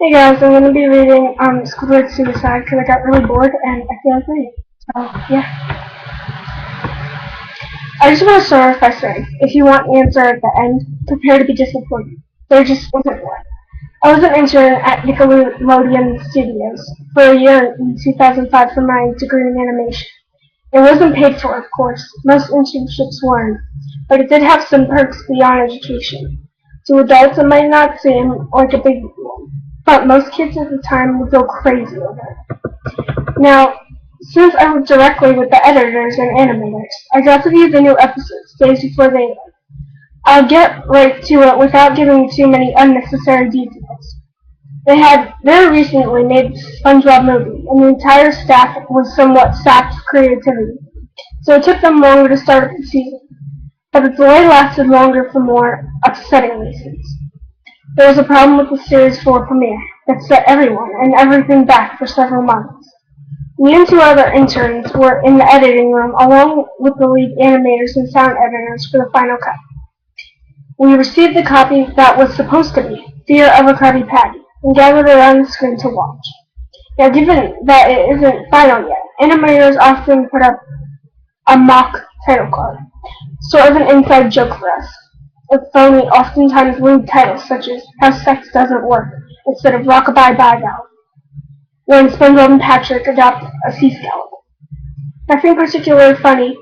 Hey guys, I'm going to be reading Squidwards Suicide because I got really bored and I feel like reading. So, yeah. I just want to start off by saying, if you want the answer at the end, prepare to be disappointed. There just wasn't one. I was an intern at Nickelodeon Studios for a year in 2005 for my degree in animation. It wasn't paid for, of course. Most internships weren't. But it did have some perks beyond education. To adults, it might not seem like a big deal. But most kids at the time would go crazy over it. Now, since I work directly with the editors and animators, I got to view the new episodes days before they aired. I'll get right to it without giving too many unnecessary details. They had very recently made the SpongeBob movie, and the entire staff was somewhat sapped of creativity, so it took them longer to start the season. But the delay lasted longer for more upsetting reasons. There was a problem with the Series 4 premiere that set everyone and everything back for several months. Me and two other interns were in the editing room along with the lead animators and sound editors for the final cut. We received the copy that was supposed to be Fear of a Krabby Patty and gathered around the screen to watch. Now, given that it isn't final yet, animators often put up a mock title card, sort of an inside joke for us, with phony, oftentimes lewd titles such as How Sex Doesn't Work instead of Rockabye Bye Gal, when SpongeBob and Patrick adopt a sea scallop. Nothing particularly funny,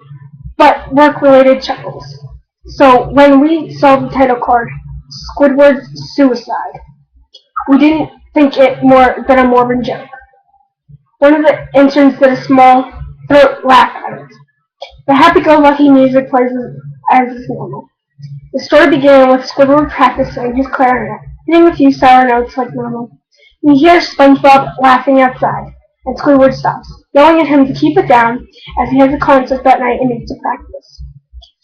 but work-related chuckles. So when we saw the title card, Squidwards Suicide, we didn't think it more than a morbid joke. One of the interns did a small throat laugh at it. The happy-go-lucky music plays as is normal. The story began with Squidward practicing his clarinet, hitting a few sour notes like normal. We hear SpongeBob laughing outside, and Squidward stops, yelling at him to keep it down as he has a concert that night and needs to practice.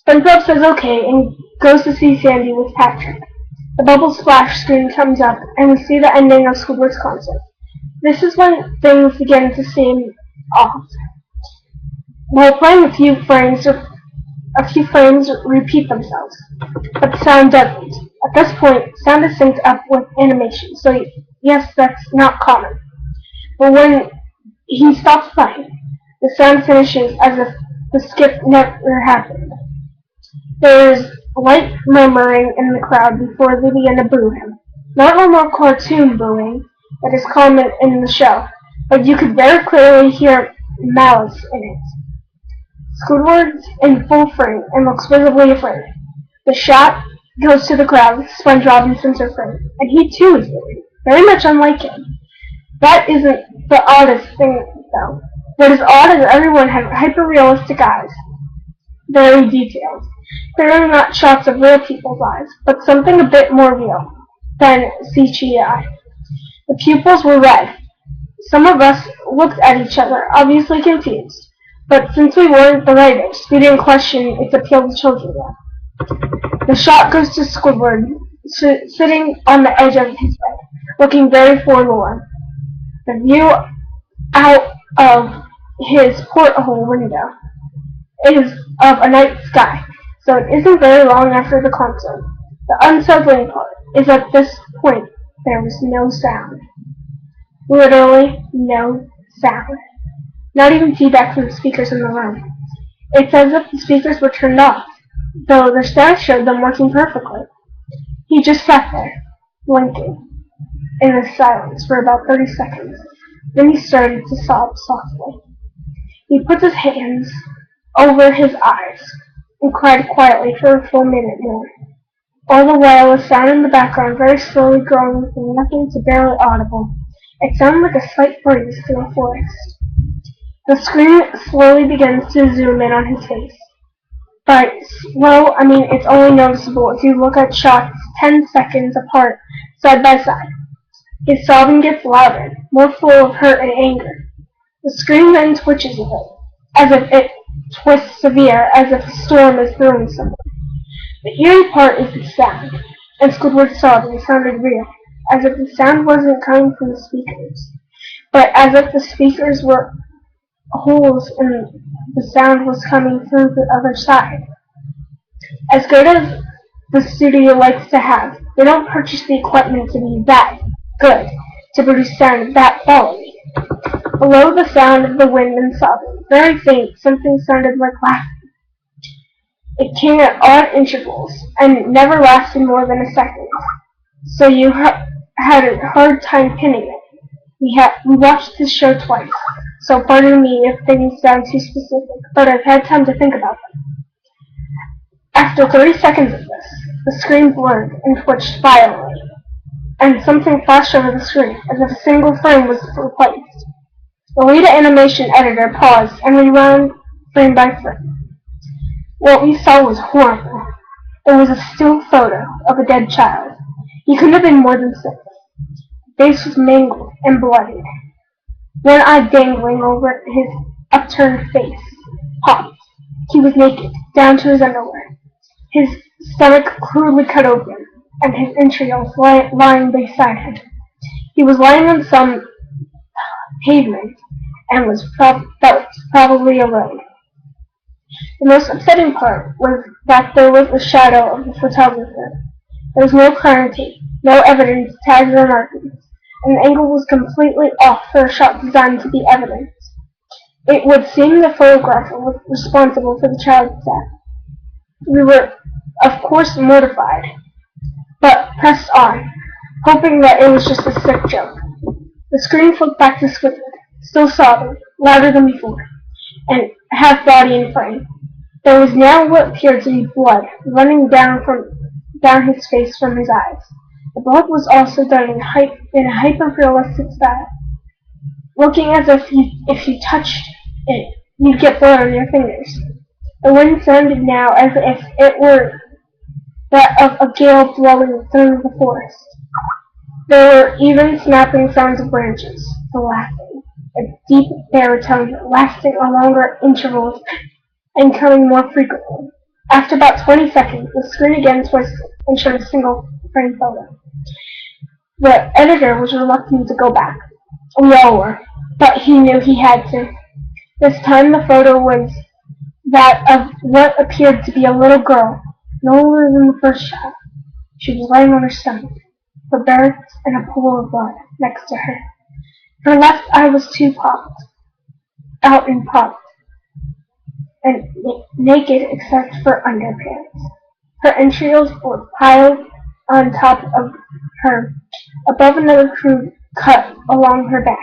SpongeBob says okay and goes to see Sandy with Patrick. The bubble splash screen comes up, and we see the ending of Squidward's concert. This is when things begin to seem off. While playing, a few frames repeat themselves, but the sound doesn't. At this point, sound is synced up with animation, so yes, that's not common. But when he stops playing, the sound finishes as if the skip never happened. There is light murmuring in the crowd before they begin to boo him. Not normal cartoon booing that is common in the show, but you could very clearly hear malice in it. Squidward's in full frame and looks visibly afraid. The shot goes to the crowd with SpongeBob in center frame, and he too is worried, very much unlike him. That isn't the oddest thing, though. What is odd is everyone has hyper-realistic eyes, very detailed. Clearly not shots of real people's eyes, but something a bit more real than CGI. The pupils were red. Some of us looked at each other, obviously confused. But since we weren't the writers, we didn't question its appeal to children yet. The shot goes to Squidward, sitting on the edge of his bed, looking very forlorn. The view out of his porthole window is of a night sky, so it isn't very long after the concert. The unsettling part is at this point there was no sound. Literally no sound. Not even feedback from the speakers in the room. It's as if the speakers were turned off, though their staff showed them working perfectly. He just sat there, blinking, in the silence for about 30 seconds. Then he started to sob softly. He put his hands over his eyes and cried quietly for a full minute more. All the while, a sound in the background very slowly growing from nothing to barely audible. It sounded like a slight breeze through a forest. The screen slowly begins to zoom in on his face. By slow, I mean it's only noticeable if you look at shots 10 seconds apart, side by side. His sobbing gets louder, more full of hurt and anger. The screen then twitches a bit, as if it twists severe, as if a storm is brewing somewhere. The eerie part is the sound, and Squidward's sobbing sounded real, as if the sound wasn't coming from the speakers, but as if the speakers were holes and the sound was coming through the other side. As good as the studio likes to have, they don't purchase the equipment to be that good. to produce sound of that quality. Below the sound of the wind and sobbing, very faint, something sounded like laughter. It came at odd intervals, and never lasted more than a second, so you had a hard time pinning it. We watched this show twice, so pardon me if things sound too specific, but I've had time to think about them. After 30 seconds of this, the screen blurred and twitched violently, and something flashed over the screen as if a single frame was replaced. The lead animation editor paused and rewound frame by frame. What we saw was horrible. It was a still photo of a dead child. He couldn't have been more than 6. His face was mangled and bloodied. One eye dangling over his upturned face popped. He was naked, down to his underwear, his stomach crudely cut open, and his entrails lying beside him. He was lying on some pavement and was probably a road. The most upsetting part was that there was a shadow of the photographer. There was no clarity, no evidence, tags or markings, and the angle was completely off for a shot designed to be evidence. It would seem the photographer was responsible for the child's death. We were, of course, mortified, but pressed on, hoping that it was just a sick joke. The screen flipped back to Squidward, still sobbing, louder than before, and half body in frame. There was now what appeared to be blood running down his face from his eyes. The blood was also done in a hyper-realistic style, looking as if you touched it, you'd get blood on your fingers. The wind sounded now as if it were that of a gale blowing through the forest. There were even snapping sounds of branches, the laughing, a deep baritone lasting a longer intervals and coming more frequently. After about 20 seconds, the screen again twisted and showed a single frame photo. The editor was reluctant to go back. We all were, but he knew he had to. This time the photo was that of what appeared to be a little girl, no older than the first shot. She was lying on her stomach, her birds and a pool of blood next to her. Her left eye was out and popped, and naked except for underpants. Her entrails were piled on top of her, above another crude cut along her back.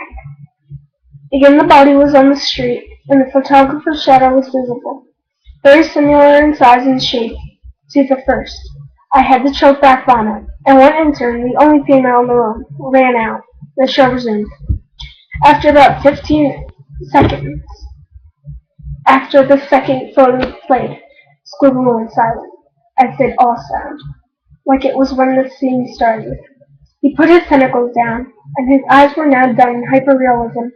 Again the body was on the street, and the photographer's shadow was visible, very similar in size and shape to the first. I had to choke back vomit, and one intern, the only female in the room, ran out. The show resumed. After about 15 seconds, after the second photo played, Squidward went silent, as did all sound, like it was when the scene started. He put his tentacles down, and his eyes were now done in hyperrealism,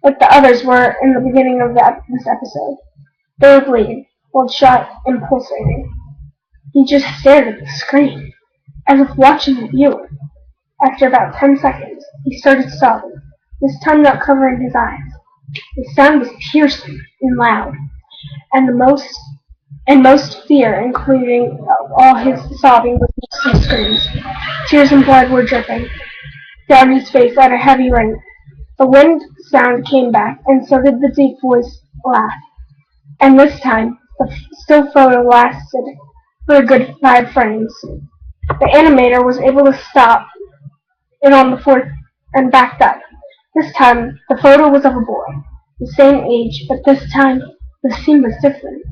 like the others were in the beginning of this episode. They were bleeding, bloodshot and pulsating. He just stared at the screen, as if watching the viewer. After about 10 seconds, he started sobbing, this time not covering his eyes. The sound was piercing and loud, and most fear, including all his sobbing, was mixed with screams. Tears and blood were dripping down his face at a heavy rate. The wind sound came back, and so did the deep voice laugh. And this time, the still photo lasted for a good 5 frames. The animator was able to stop it on the 4th and backed up. This time, the photo was of a boy, the same age, but this time, the scene was different.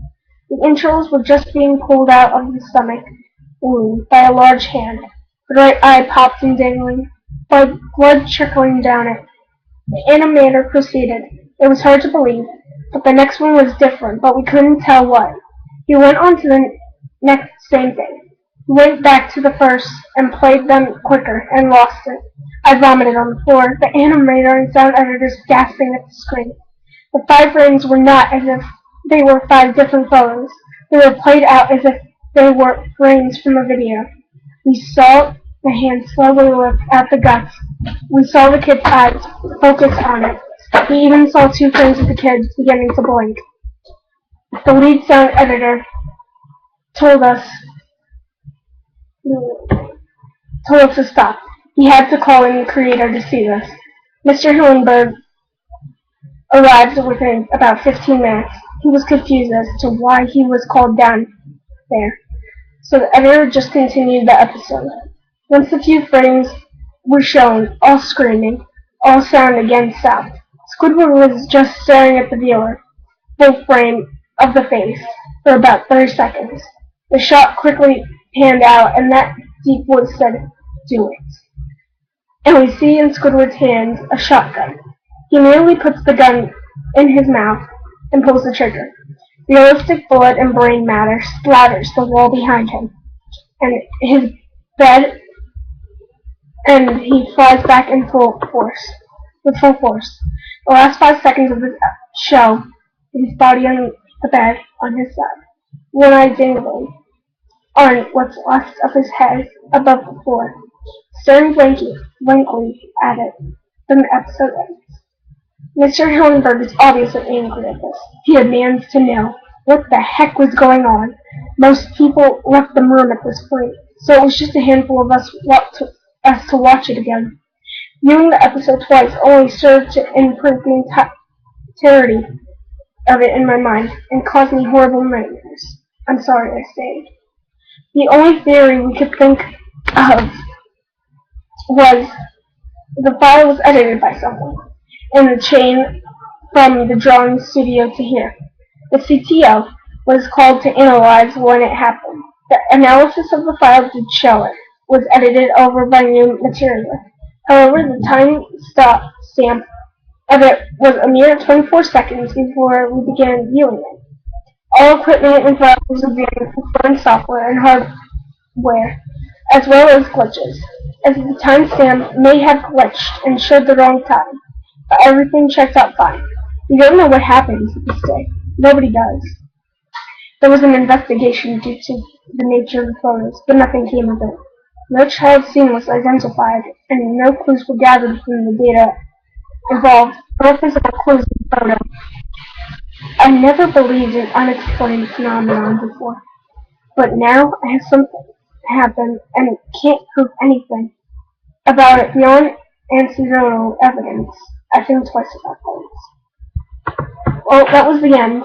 The entrails were just being pulled out of the stomach wound by a large hand, the right eye popped and dangling, blood trickling down it. The animator proceeded. It was hard to believe, but the next one was different, but we couldn't tell what. He went on to the next same thing. He went back to the first and played them quicker and lost it. I vomited on the floor, the animator and sound editors gasping at the screen. The 5 frames were not as if they were 5 different photos. They were played out as if they were frames from a video. We saw the hand slowly lift out the guts. We saw the kid's eyes focus on it. We even saw 2 frames of the kid beginning to blink. The lead sound editor told us to stop. He had to call in the creator to see this. Mr. Hillenberg arrived within about 15 minutes. He was confused as to why he was called down there, so the editor just continued the episode. Once a few frames were shown, all screaming, all sound again stopped. Squidward was just staring at the viewer, full frame of the face, for about 30 seconds. The shot quickly panned out, and that deep voice said, "Do it." And we see in Squidward's hands a shotgun. He immediately puts the gun in his mouth and pulls the trigger. Realistic blood and brain matter splatters the wall behind him, and his bed, and he flies back in with full force. The last 5 seconds of the show, his body on the bed on his side, one eye dangling on what's left of his head above the floor, staring blankly at it. Then the episode ends. Mr. Hillenberg is obviously angry at this. He demands to know what the heck was going on. Most people left the room at this point, so it was just a handful of us to watch it again. Viewing the episode twice only served to imprint the entirety of it in my mind and caused me horrible nightmares. I'm sorry I stayed. The only theory we could think of was the file was edited by someone, and the chain from the drawing studio to here. The CTO was called to analyze when it happened. The analysis of the file did show it was edited over by new material. However, the time stamp of it was a mere 24 seconds before we began viewing it. All equipment and files were viewing foreign software and hardware, as well as glitches, as the timestamp may have glitched and showed the wrong time, but everything checked out fine. We don't know what happened to this day. Nobody does. There was an investigation due to the nature of the photos, but nothing came of it. No child scene was identified, and no clues were gathered from the data involved, no physical clues in the photo. I never believed in unexplained phenomenon before, but now I have something happen and can't prove anything about it beyond anecdotal evidence. I think twice about things. Well, that was the end.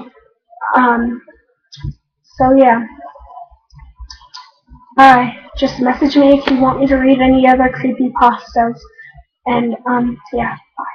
So yeah. Bye. Just message me if you want me to read any other creepypastas. And yeah. Bye.